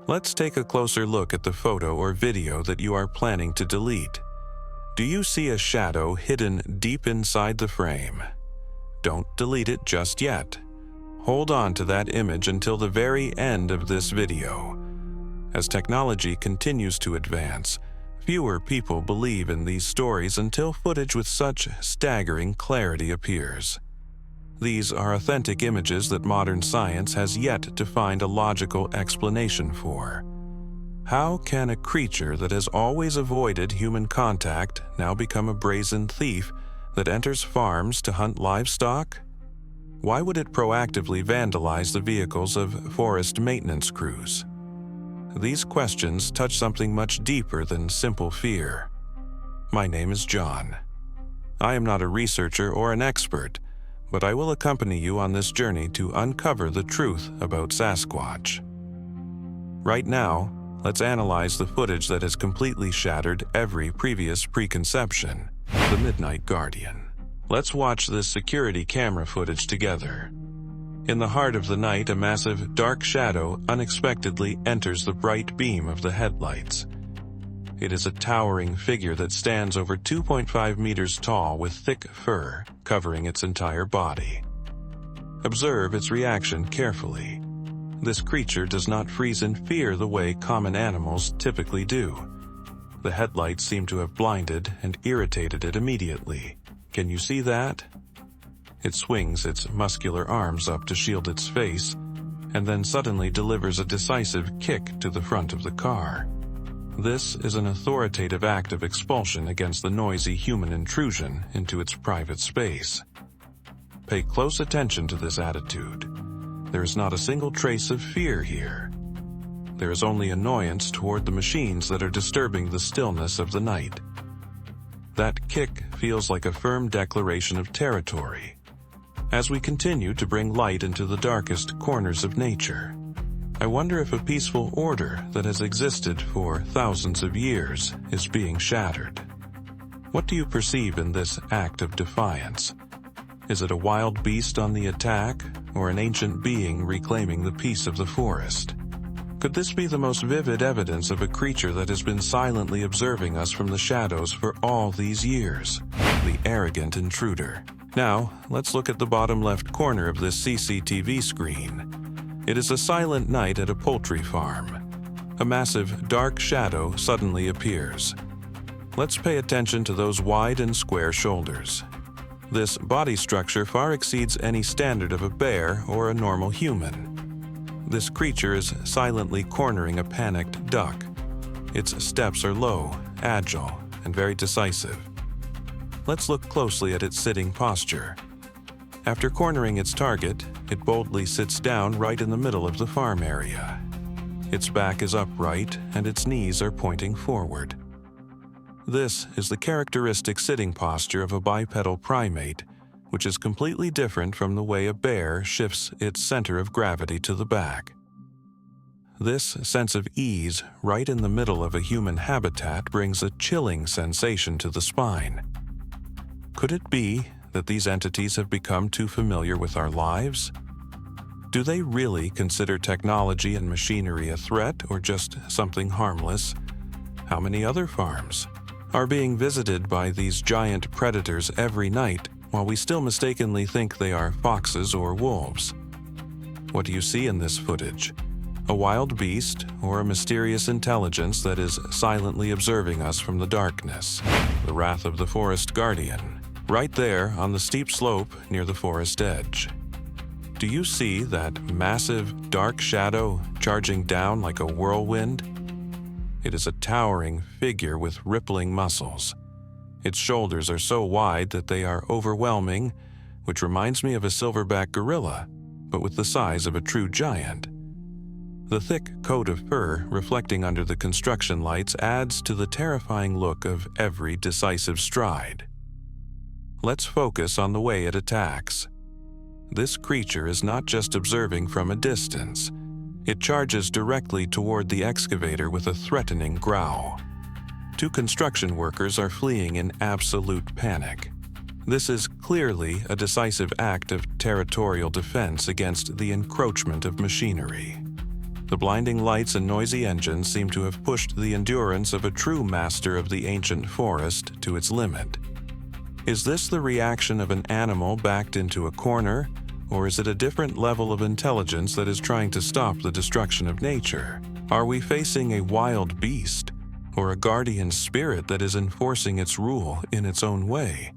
Let's take a closer look at the photo or video that you are planning to delete. Do you see a shadow hidden deep inside the frame? Don't delete it just yet. Hold on to that image until the very end of this video. As technology continues to advance, fewer people believe in these stories until footage with such staggering clarity appears. These are authentic images that modern science has yet to find a logical explanation for. How can a creature that has always avoided human contact now become a brazen thief that enters farms to hunt livestock? Why would it proactively vandalize the vehicles of forest maintenance crews? These questions touch something much deeper than simple fear. My name is John. I am not a researcher or an expert, but I will accompany you on this journey to uncover the truth about Sasquatch. Right now, let's analyze the footage that has completely shattered every previous preconception, the Midnight Guardian. Let's watch this security camera footage together. In the heart of the night, a massive dark shadow unexpectedly enters the bright beam of the headlights. It is a towering figure that stands over 2.5 meters tall with thick fur covering its entire body. Observe its reaction carefully. This creature does not freeze in fear the way common animals typically do. The headlights seem to have blinded and irritated it immediately. Can you see that? It swings its muscular arms up to shield its face, and then suddenly delivers a decisive kick to the front of the car. This is an authoritative act of expulsion against the noisy human intrusion into its private space. Pay close attention to this attitude. There is not a single trace of fear here. There is only annoyance toward the machines that are disturbing the stillness of the night. That kick feels like a firm declaration of territory. As we continue to bring light into the darkest corners of nature, I wonder if a peaceful order that has existed for thousands of years is being shattered. What do you perceive in this act of defiance? Is it a wild beast on the attack, or an ancient being reclaiming the peace of the forest? Could this be the most vivid evidence of a creature that has been silently observing us from the shadows for all these years? The arrogant intruder. Now, let's look at the bottom left corner of this CCTV screen. It is a silent night at a poultry farm. A massive, dark shadow suddenly appears. Let's pay attention to those wide and square shoulders. This body structure far exceeds any standard of a bear or a normal human. This creature is silently cornering a panicked duck. Its steps are low, agile, and very decisive. Let's look closely at its sitting posture. After cornering its target, it boldly sits down right in the middle of the farm area. Its back is upright and its knees are pointing forward. This is the characteristic sitting posture of a bipedal primate, which is completely different from the way a bear shifts its center of gravity to the back. This sense of ease right in the middle of a human habitat brings a chilling sensation to the spine. Could it be that these entities have become too familiar with our lives? Do they really consider technology and machinery a threat or just something harmless? How many other farms are being visited by these giant predators every night while we still mistakenly think they are foxes or wolves? What do you see in this footage? A wild beast or a mysterious intelligence that is silently observing us from the darkness? The wrath of the forest guardian, right there on the steep slope near the forest edge. Do you see that massive, dark shadow charging down like a whirlwind? It is a towering figure with rippling muscles. Its shoulders are so wide that they are overwhelming, which reminds me of a silverback gorilla, but with the size of a true giant. The thick coat of fur reflecting under the construction lights adds to the terrifying look of every decisive stride. Let's focus on the way it attacks. This creature is not just observing from a distance. It charges directly toward the excavator with a threatening growl. Two construction workers are fleeing in absolute panic. This is clearly a decisive act of territorial defense against the encroachment of machinery. The blinding lights and noisy engines seem to have pushed the endurance of a true master of the ancient forest to its limit. Is this the reaction of an animal backed into a corner, or is it a different level of intelligence that is trying to stop the destruction of nature? Are we facing a wild beast, or a guardian spirit that is enforcing its rule in its own way?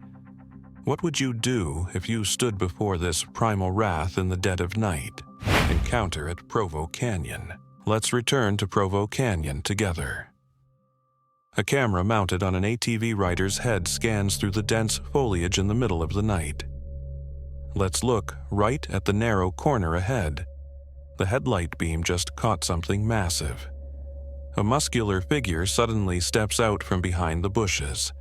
What would you do if you stood before this primal wrath in the dead of night? Encounter at Provo Canyon. Let's return to Provo Canyon together. A camera mounted on an ATV rider's head scans through the dense foliage in the middle of the night. Let's look right at the narrow corner ahead. The headlight beam just caught something massive. A muscular figure suddenly steps out from behind the bushes.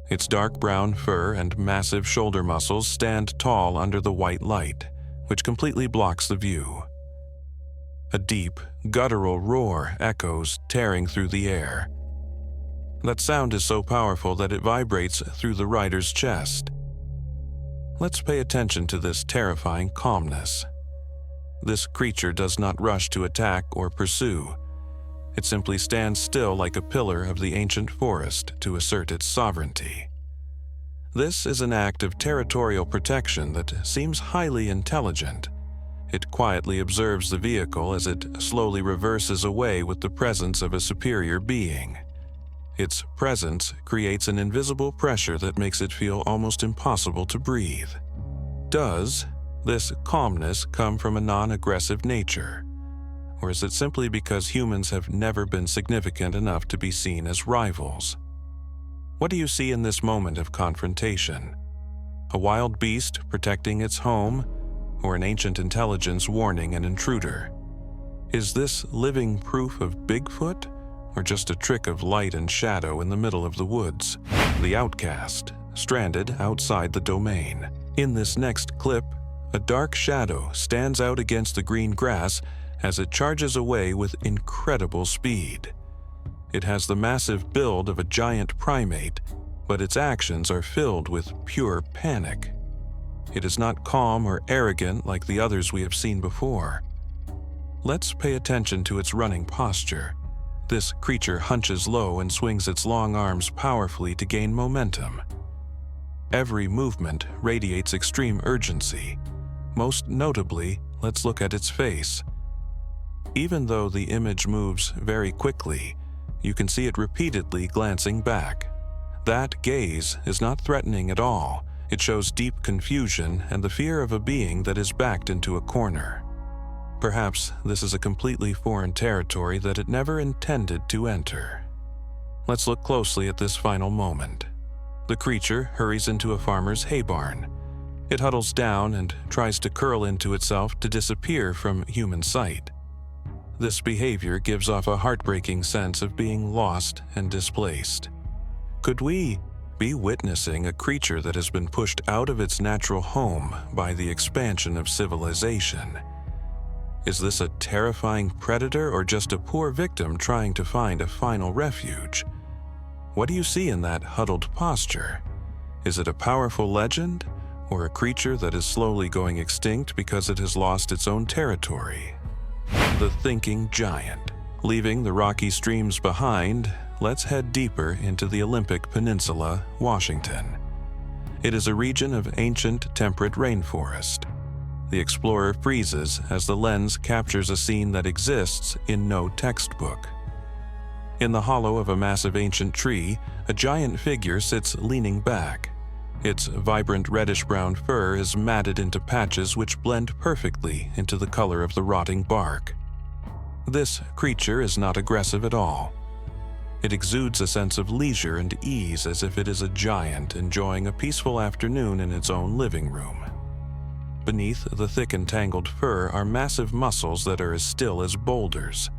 Its dark brown fur and massive shoulder muscles stand tall under the white light, which completely blocks the view. A deep, guttural roar echoes, tearing through the air. That sound is so powerful that it vibrates through the rider's chest. Let's pay attention to this terrifying calmness. This creature does not rush to attack or pursue. It simply stands still like a pillar of the ancient forest to assert its sovereignty. This is an act of territorial protection that seems highly intelligent. It quietly observes the vehicle as it slowly reverses away with the presence of a superior being. Its presence creates an invisible pressure that makes it feel almost impossible to breathe. Does this calmness come from a non-aggressive nature? Or is it simply because humans have never been significant enough to be seen as rivals? What do you see in this moment of confrontation? A wild beast protecting its home, or an ancient intelligence warning an intruder? Is this living proof of Bigfoot, or just a trick of light and shadow in the middle of the woods? The outcast, stranded outside the domain. In this next clip, a dark shadow stands out against the green grass as it charges away with incredible speed. It has the massive build of a giant primate, but its actions are filled with pure panic. It is not calm or arrogant like the others we have seen before. Let's pay attention to its running posture. This creature hunches low and swings its long arms powerfully to gain momentum. Every movement radiates extreme urgency. Most notably, let's look at its face. Even though the image moves very quickly, you can see it repeatedly glancing back. That gaze is not threatening at all. It shows deep confusion and the fear of a being that is backed into a corner. Perhaps this is a completely foreign territory that it never intended to enter. Let's look closely at this final moment. The creature hurries into a farmer's hay barn. It huddles down and tries to curl into itself to disappear from human sight. This behavior gives off a heartbreaking sense of being lost and displaced. Could we be witnessing a creature that has been pushed out of its natural home by the expansion of civilization? Is this a terrifying predator or just a poor victim trying to find a final refuge? What do you see in that huddled posture? Is it a powerful legend, or a creature that is slowly going extinct because it has lost its own territory? The thinking giant. Leaving the rocky streams behind, let's head deeper into the Olympic Peninsula, Washington. It is a region of ancient temperate rainforest. The explorer freezes as the lens captures a scene that exists in no textbook. In the hollow of a massive ancient tree, a giant figure sits leaning back. Its vibrant reddish-brown fur is matted into patches which blend perfectly into the color of the rotting bark. This creature is not aggressive at all. It exudes a sense of leisure and ease, as if it is a giant enjoying a peaceful afternoon in its own living room. Beneath the thick and tangled fur are massive muscles that are as still as boulders.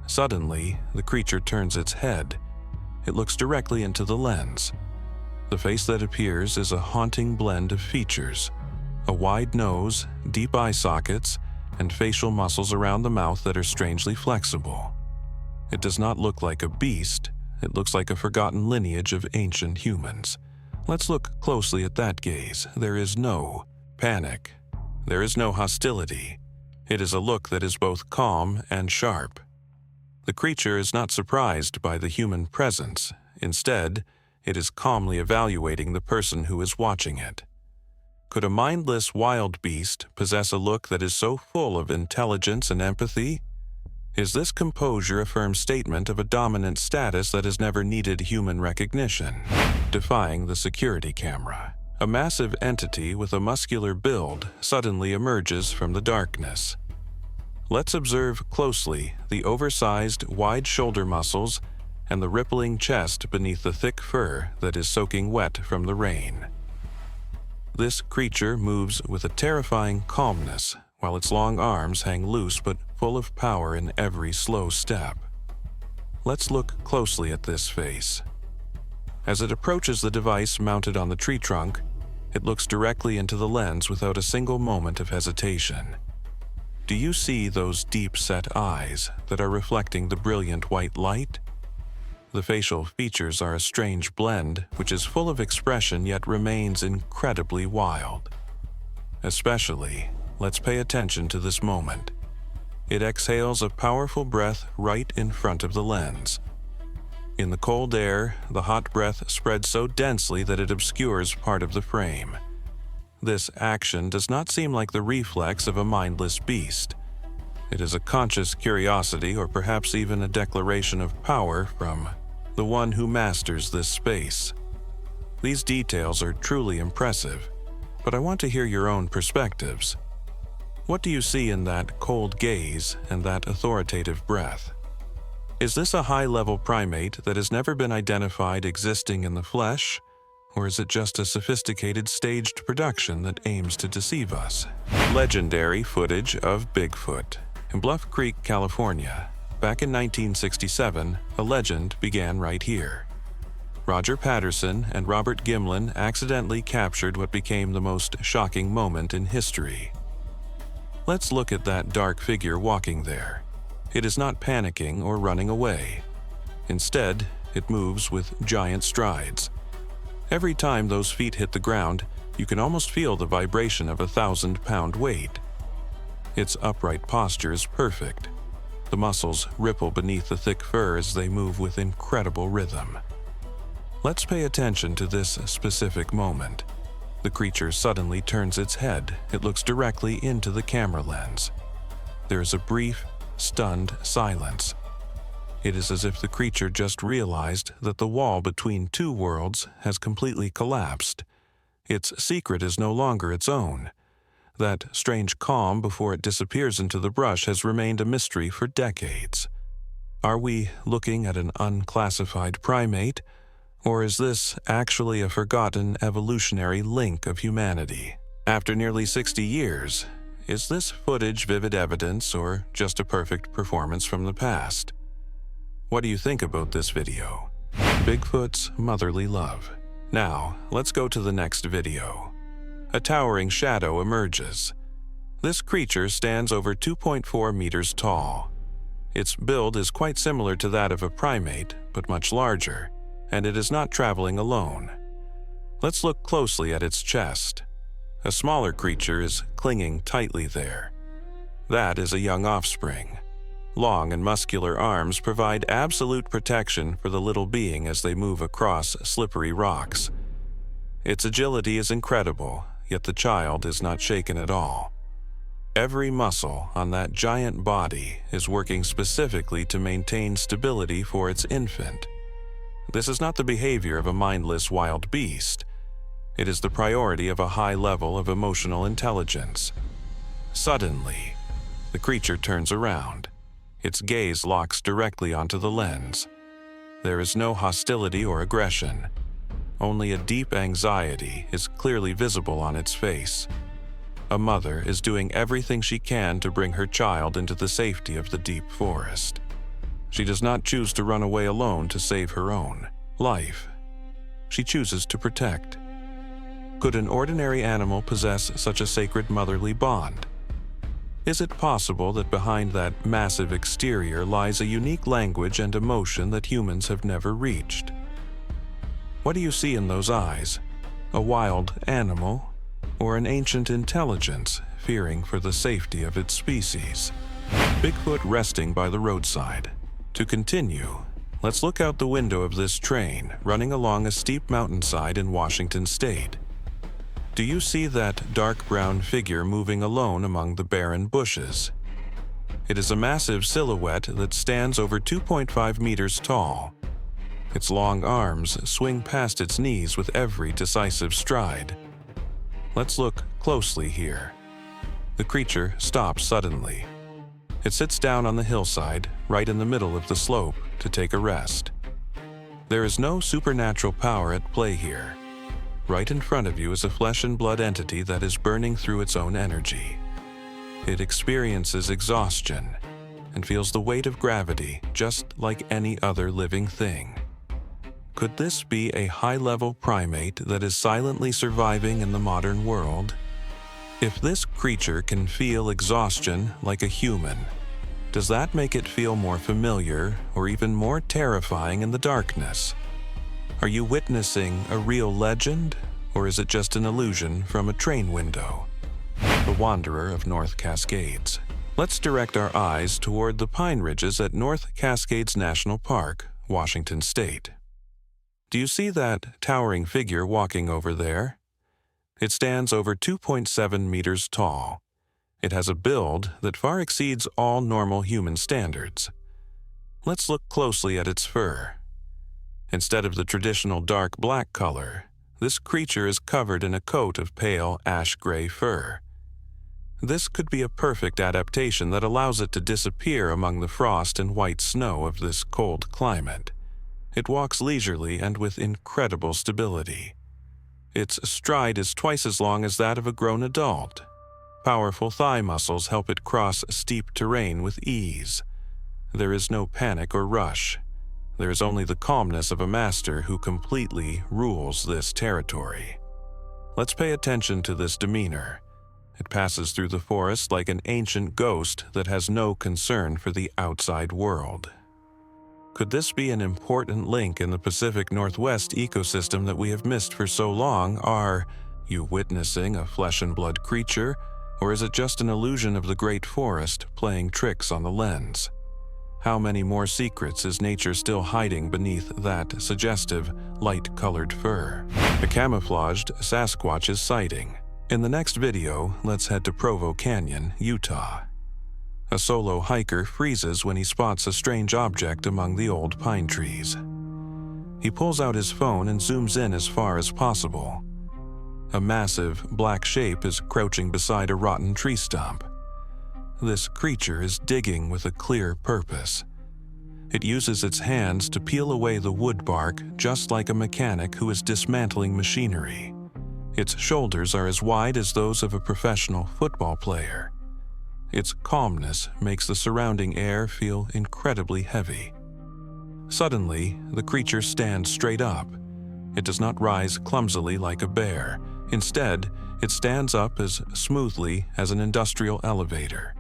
Suddenly, the creature turns its head. It looks directly into the lens. The face that appears is a haunting blend of features: a wide nose, deep eye sockets, and facial muscles around the mouth that are strangely flexible. It does not look like a beast. It looks like a forgotten lineage of ancient humans. Let's look closely at that gaze. There is no panic. There is no hostility. It is a look that is both calm and sharp. The creature is not surprised by the human presence. Instead, it is calmly evaluating the person who is watching it. Could a mindless wild beast possess a look that is so full of intelligence and empathy? Is this composure a firm statement of a dominant status that has never needed human recognition? Defying the security camera, a massive entity with a muscular build suddenly emerges from the darkness. Let's observe closely the oversized, wide shoulder muscles and the rippling chest beneath the thick fur that is soaking wet from the rain. This creature moves with a terrifying calmness, while its long arms hang loose but full of power in every slow step. Let's look closely at this face. As it approaches the device mounted on the tree trunk, it looks directly into the lens without a single moment of hesitation. Do you see those deep-set eyes that are reflecting the brilliant white light? The facial features are a strange blend, which is full of expression yet remains incredibly wild. Especially, let's pay attention to this moment. It exhales a powerful breath right in front of the lens. In the cold air, the hot breath spreads so densely that it obscures part of the frame. This action does not seem like the reflex of a mindless beast. It is a conscious curiosity, or perhaps even a declaration of power from the one who masters this space. These details are truly impressive, but I want to hear your own perspectives. What do you see in that cold gaze and that authoritative breath? Is this a high-level primate that has never been identified existing in the flesh? Or is it just a sophisticated staged production that aims to deceive us? Legendary footage of Bigfoot. In Bluff Creek, California, back in 1967, a legend began right here. Roger Patterson and Robert Gimlin accidentally captured what became the most shocking moment in history. Let's look at that dark figure walking there. It is not panicking or running away. Instead, it moves with giant strides. Every time those feet hit the ground, you can almost feel the vibration of a 1,000-pound weight. Its upright posture is perfect. The muscles ripple beneath the thick fur as they move with incredible rhythm. Let's pay attention to this specific moment. The creature suddenly turns its head. It looks directly into the camera lens. There is a brief, stunned silence. It is as if the creature just realized that the wall between two worlds has completely collapsed. Its secret is no longer its own. That strange calm before it disappears into the brush has remained a mystery for decades. Are we looking at an unclassified primate, or is this actually a forgotten evolutionary link of humanity? After nearly 60 years, is this footage vivid evidence or just a perfect performance from the past? What do you think about this video? Bigfoot's motherly love. Now, let's go to the next video. A towering shadow emerges. This creature stands over 2.4 meters tall. Its build is quite similar to that of a primate, but much larger, and it is not traveling alone. Let's look closely at its chest. A smaller creature is clinging tightly there. That is a young offspring. Long and muscular arms provide absolute protection for the little being as they move across slippery rocks. Its agility is incredible, yet the child is not shaken at all. Every muscle on that giant body is working specifically to maintain stability for its infant. This is not the behavior of a mindless wild beast. It is the priority of a high level of emotional intelligence. Suddenly, the creature turns around. Its gaze locks directly onto the lens. There is no hostility or aggression. Only a deep anxiety is clearly visible on its face. A mother is doing everything she can to bring her child into the safety of the deep forest. She does not choose to run away alone to save her own life. She chooses to protect. Could an ordinary animal possess such a sacred motherly bond? Is it possible that behind that massive exterior lies a unique language and emotion that humans have never reached? What do you see in those eyes? A wild animal? Or an ancient intelligence fearing for the safety of its species. Bigfoot resting by the roadside. To continue, let's look out the window of this train running along a steep mountainside in Washington state. Do you see that dark brown figure moving alone among the barren bushes? It is a massive silhouette that stands over 2.5 meters tall. Its long arms swing past its knees with every decisive stride. Let's look closely here. The creature stops suddenly. It sits down on the hillside, right in the middle of the slope, to take a rest. There is no supernatural power at play here. Right in front of you is a flesh and blood entity that is burning through its own energy. It experiences exhaustion and feels the weight of gravity just like any other living thing. Could this be a high-level primate that is silently surviving in the modern world? If this creature can feel exhaustion like a human, does that make it feel more familiar or even more terrifying in the darkness? Are you witnessing a real legend, or is it just an illusion from a train window? The Wanderer of North Cascades. Let's direct our eyes toward the pine ridges at North Cascades National Park, Washington State. Do you see that towering figure walking over there? It stands over 2.7 meters tall. It has a build that far exceeds all normal human standards. Let's look closely at its fur. Instead of the traditional dark black color, this creature is covered in a coat of pale ash-gray fur. This could be a perfect adaptation that allows it to disappear among the frost and white snow of this cold climate. It walks leisurely and with incredible stability. Its stride is twice as long as that of a grown adult. Powerful thigh muscles help it cross steep terrain with ease. There is no panic or rush. There is only the calmness of a master who completely rules this territory. Let's pay attention to this demeanor. It passes through the forest like an ancient ghost that has no concern for the outside world. Could this be an important link in the Pacific Northwest ecosystem that we have missed for so long? Are you witnessing a flesh and blood creature, or is it just an illusion of the great forest playing tricks on the lens? How many more secrets is nature still hiding beneath that suggestive, light-colored fur? A camouflaged Sasquatch's sighting. In the next video, let's head to Provo Canyon, Utah. A solo hiker freezes when he spots a strange object among the old pine trees. He pulls out his phone and zooms in as far as possible. A massive, black shape is crouching beside a rotten tree stump. This creature is digging with a clear purpose. It uses its hands to peel away the wood bark just like a mechanic who is dismantling machinery. Its shoulders are as wide as those of a professional football player. Its calmness makes the surrounding air feel incredibly heavy. Suddenly, the creature stands straight up. It does not rise clumsily like a bear. Instead, it stands up as smoothly as an industrial elevator.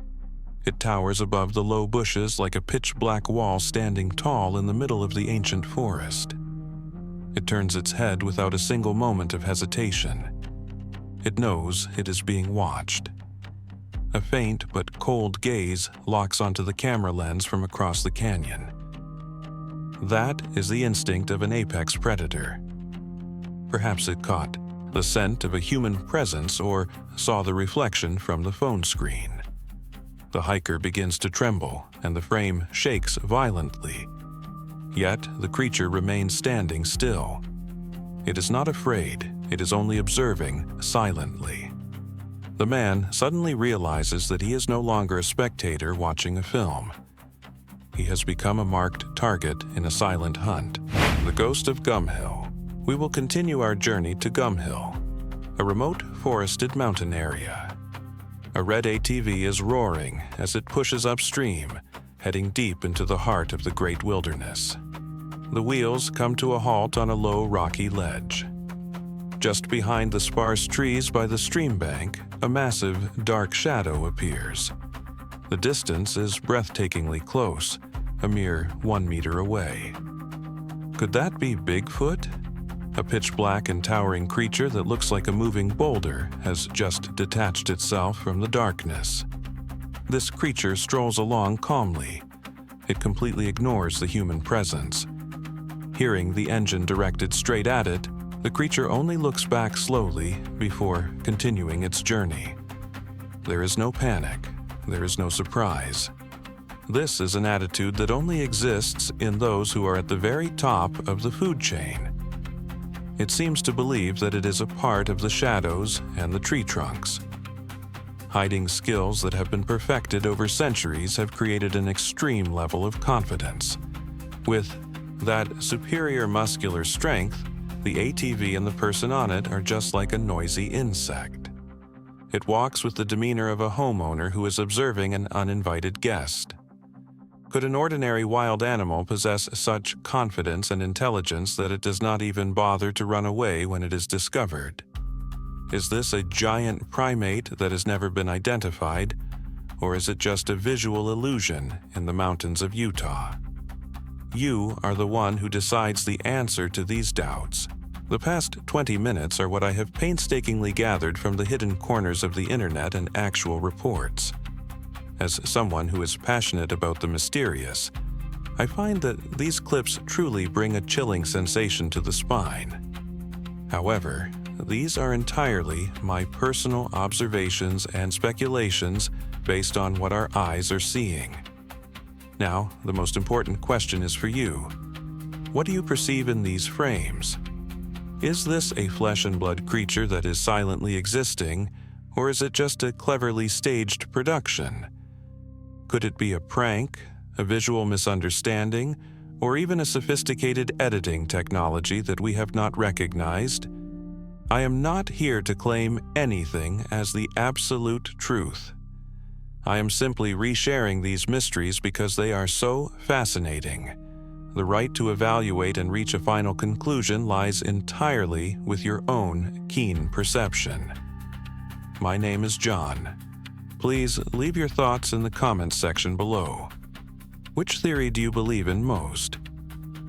It towers above the low bushes like a pitch-black wall standing tall in the middle of the ancient forest. It turns its head without a single moment of hesitation. It knows it is being watched. A faint but cold gaze locks onto the camera lens from across the canyon. That is the instinct of an apex predator. Perhaps it caught the scent of a human presence or saw the reflection from the phone screen. The hiker begins to tremble and the frame shakes violently. Yet the creature remains standing still. It is not afraid, it is only observing silently. The man suddenly realizes that he is no longer a spectator watching a film. He has become a marked target in a silent hunt. The ghost of Gum Hill. We will continue our journey to Gum Hill, a remote forested mountain area. A red ATV is roaring as it pushes upstream, heading deep into the heart of the great wilderness. The wheels come to a halt on a low rocky ledge. Just behind the sparse trees by the stream bank, a massive, dark shadow appears. The distance is breathtakingly close, a mere 1 meter away. Could that be Bigfoot? A pitch-black and towering creature that looks like a moving boulder has just detached itself from the darkness. This creature strolls along calmly. It completely ignores the human presence. Hearing the engine directed straight at it, the creature only looks back slowly before continuing its journey. There is no panic. There is no surprise. This is an attitude that only exists in those who are at the very top of the food chain. It seems to believe that it is a part of the shadows and the tree trunks. Hiding skills that have been perfected over centuries have created an extreme level of confidence. With that superior muscular strength, the ATV and the person on it are just like a noisy insect. It walks with the demeanor of a homeowner who is observing an uninvited guest. Could an ordinary wild animal possess such confidence and intelligence that it does not even bother to run away when it is discovered? Is this a giant primate that has never been identified, or is it just a visual illusion in the mountains of Utah? You are the one who decides the answer to these doubts. The past 20 minutes are what I have painstakingly gathered from the hidden corners of the internet and actual reports. As someone who is passionate about the mysterious, I find that these clips truly bring a chilling sensation to the spine. However, these are entirely my personal observations and speculations based on what our eyes are seeing. Now, the most important question is for you. What do you perceive in these frames? Is this a flesh and blood creature that is silently existing, or is it just a cleverly staged production? Could it be a prank, a visual misunderstanding, or even a sophisticated editing technology that we have not recognized? I am not here to claim anything as the absolute truth. I am simply resharing these mysteries because they are so fascinating. The right to evaluate and reach a final conclusion lies entirely with your own keen perception. My name is John. Please leave your thoughts in the comments section below. Which theory do you believe in most?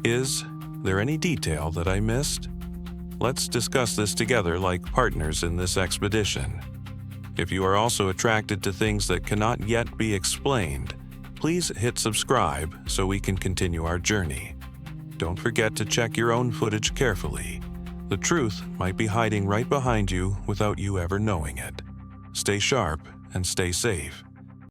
Is there any detail that I missed? Let's discuss this together like partners in this expedition. If you are also attracted to things that cannot yet be explained, please hit subscribe so we can continue our journey. Don't forget to check your own footage carefully. The truth might be hiding right behind you without you ever knowing it. Stay sharp and stay safe.